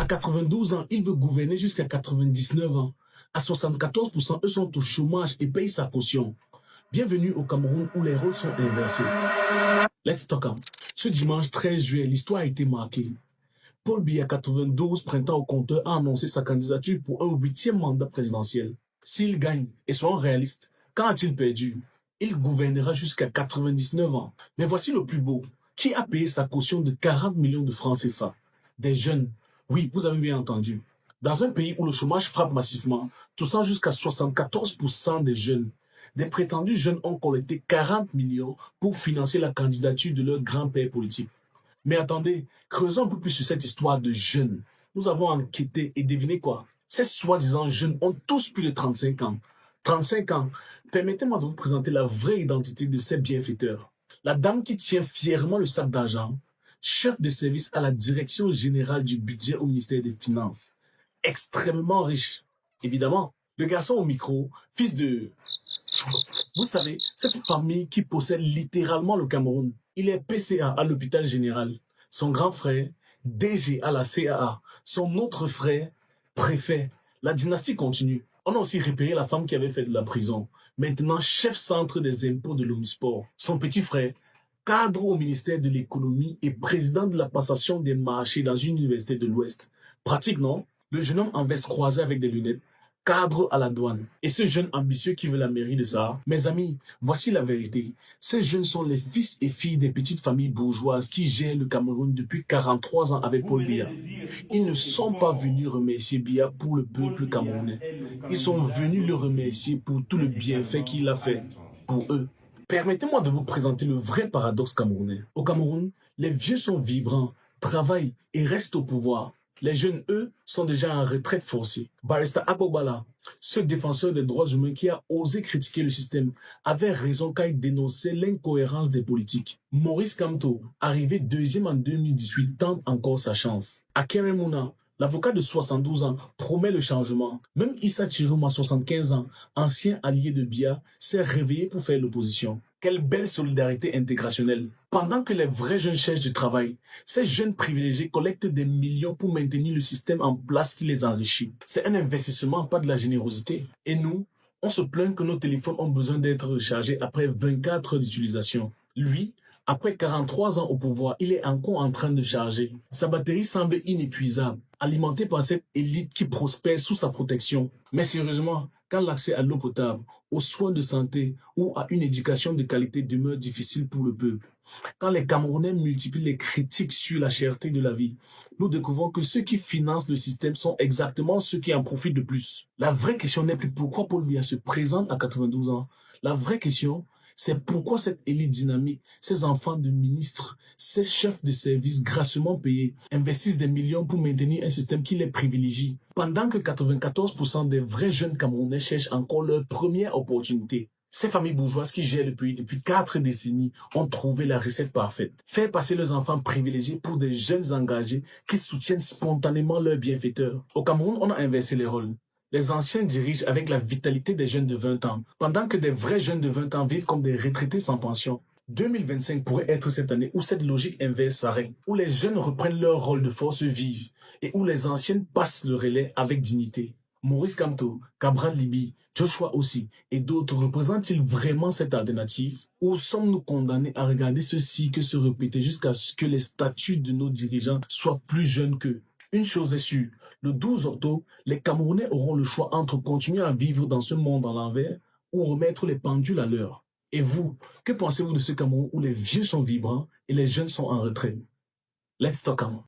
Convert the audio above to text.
À 92 ans, il veut gouverner jusqu'à 99 ans. À 74%, eux sont au chômage et payent sa caution. Bienvenue au Cameroun où les rôles sont inversés. Let's talk on. Ce dimanche 13 juillet, l'histoire a été marquée. Paul Biya, 92, printemps au compteur, a annoncé sa candidature pour un 8e mandat présidentiel. S'il gagne, et soyons réalistes, quand a-t-il perdu? Il gouvernera jusqu'à 99 ans. Mais voici le plus beau. Qui a payé sa caution de 40 millions de francs CFA? Des jeunes. Oui, vous avez bien entendu. Dans un pays où le chômage frappe massivement, touchant jusqu'à 74% des jeunes, des prétendus jeunes ont collecté 40 millions pour financer la candidature de leur grand-père politique. Mais attendez, creusons un peu plus sur cette histoire de jeunes. Nous avons enquêté et deviné quoi? Ces soi-disant jeunes ont tous plus de 35 ans. 35 ans. Permettez-moi de vous présenter la vraie identité de ces bienfaiteurs. La dame qui tient fièrement le sac d'argent, chef de service à la direction générale du budget au ministère des Finances. Extrêmement riche. Évidemment, le garçon au micro, fils de... Vous savez, cette famille qui possède littéralement le Cameroun. Il est PCA à l'hôpital général. Son grand frère, DG à la CAA. Son autre frère, préfet. La dynastie continue. On a aussi repéré la femme qui avait fait de la prison. Maintenant, chef centre des impôts de l'Omnisport. Son petit frère, cadre au ministère de l'économie et président de la passation des marchés dans une université de l'Ouest. Pratique, non? Le jeune homme en veste croisée avec des lunettes, cadre à la douane. Et ce jeune ambitieux qui veut la mairie de ça, mes amis, voici la vérité. Ces jeunes sont les fils et filles des petites familles bourgeoises qui gèrent le Cameroun depuis 43 ans avec Paul Biya. Ils ne sont pas venus remercier Biya pour le peuple camerounais. Ils sont venus le remercier pour tout le bienfait qu'il a fait pour eux. Permettez-moi de vous présenter le vrai paradoxe camerounais. Au Cameroun, les vieux sont vibrants, travaillent et restent au pouvoir. Les jeunes, eux, sont déjà en retraite forcée. Barrister Abobala, ce défenseur des droits humains qui a osé critiquer le système, avait raison quand il dénonçait l'incohérence des politiques. Maurice Kamto, arrivé deuxième en 2018, tente encore sa chance. Akere Mouna, l'avocat de 72 ans, promet le changement. Même Issa Chirouma, 75 ans, ancien allié de Biya, s'est réveillé pour faire l'opposition. Quelle belle solidarité intégrationnelle. Pendant que les vrais jeunes cherchent du travail, ces jeunes privilégiés collectent des millions pour maintenir le système en place qui les enrichit. C'est un investissement, pas de la générosité. Et nous, on se plaint que nos téléphones ont besoin d'être rechargés après 24 heures d'utilisation. Lui, après 43 ans au pouvoir, il est encore en train de charger. Sa batterie semble inépuisable, alimentée par cette élite qui prospère sous sa protection. Mais sérieusement, quand l'accès à l'eau potable, aux soins de santé ou à une éducation de qualité demeure difficile pour le peuple, quand les Camerounais multiplient les critiques sur la cherté de la vie, nous découvrons que ceux qui financent le système sont exactement ceux qui en profitent le plus. La vraie question n'est plus pourquoi Paul Biya se présente à 92 ans. La vraie question, c'est pourquoi cette élite dynamique, ces enfants de ministres, ces chefs de service grassement payés, investissent des millions pour maintenir un système qui les privilégie, pendant que 94% des vrais jeunes Camerounais cherchent encore leur première opportunité. Ces familles bourgeoises qui gèrent le pays depuis 4 décennies ont trouvé la recette parfaite. Faire passer leurs enfants privilégiés pour des jeunes engagés qui soutiennent spontanément leurs bienfaiteurs. Au Cameroun, on a inversé les rôles. Les anciens dirigent avec la vitalité des jeunes de 20 ans, pendant que des vrais jeunes de 20 ans vivent comme des retraités sans pension. 2025 pourrait être cette année où cette logique inverse s'arrête, où les jeunes reprennent leur rôle de force vive et où les anciennes passent le relais avec dignité. Maurice Kamto, Cabral Libi, Joshua aussi et d'autres représentent-ils vraiment cette alternative? Ou sommes-nous condamnés à regarder ce cycle se répéter jusqu'à ce que les statuts de nos dirigeants soient plus jeunes qu'eux? Une chose est sûre, le 12 octobre, les Camerounais auront le choix entre continuer à vivre dans ce monde à l'envers ou remettre les pendules à l'heure. Et vous, que pensez-vous de ce Cameroun où les vieux sont vibrants et les jeunes sont en retraite? Let's talk Cameroun.